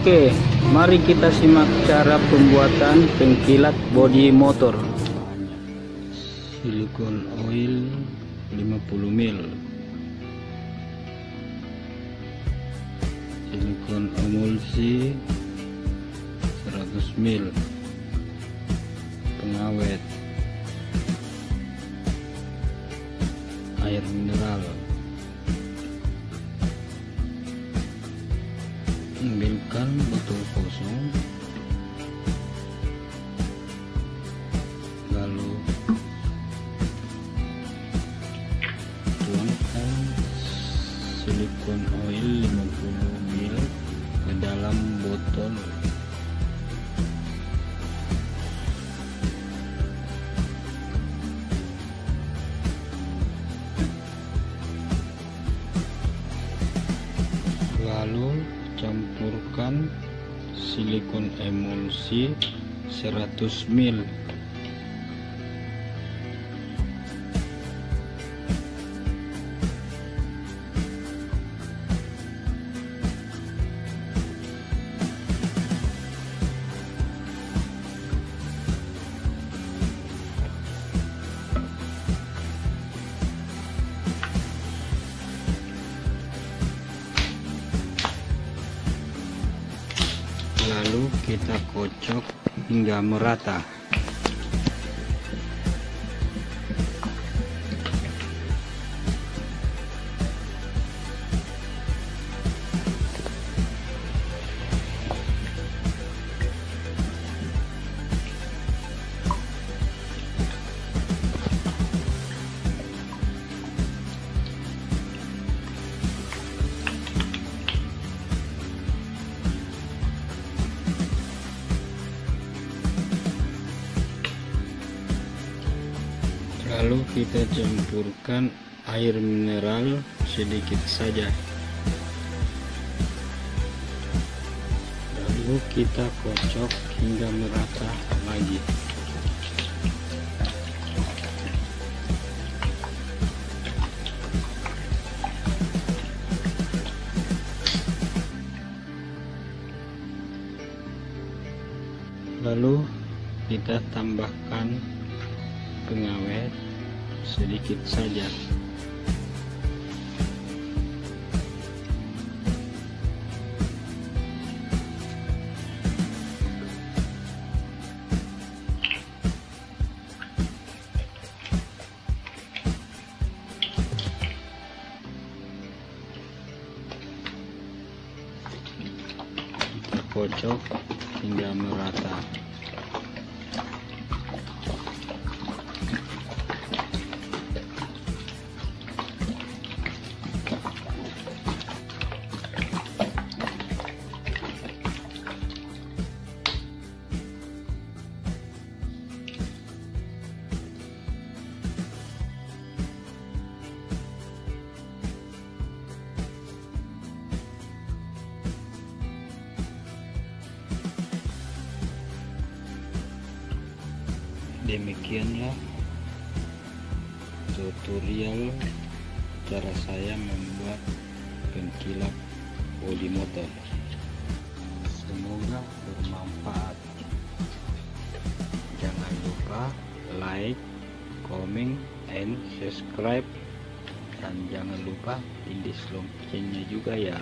Oke, mari kita simak cara pembuatan pengkilat bodi motor. Silikon oil 50 ml, silikon emulsi 100 ml, pengawet, air mineral. Ambilkan botol kosong, lalu tuangkan silikon oil 50 ml ke dalam botol. Lalu campurkan silikon emulsi 100 ml. Lalu kita kocok hingga merata. Lalu kita campurkan air mineral sedikit saja. Lalu kita kocok hingga merata lagi. Lalu kita tambahkan pengawet sedikit saja. Kita kocok hingga merata. Demikianlah tutorial cara saya membuat pengkilap bodi motor. Semoga bermanfaat. Jangan lupa like, comment, and subscribe, dan jangan lupa tindih loncengnya juga ya.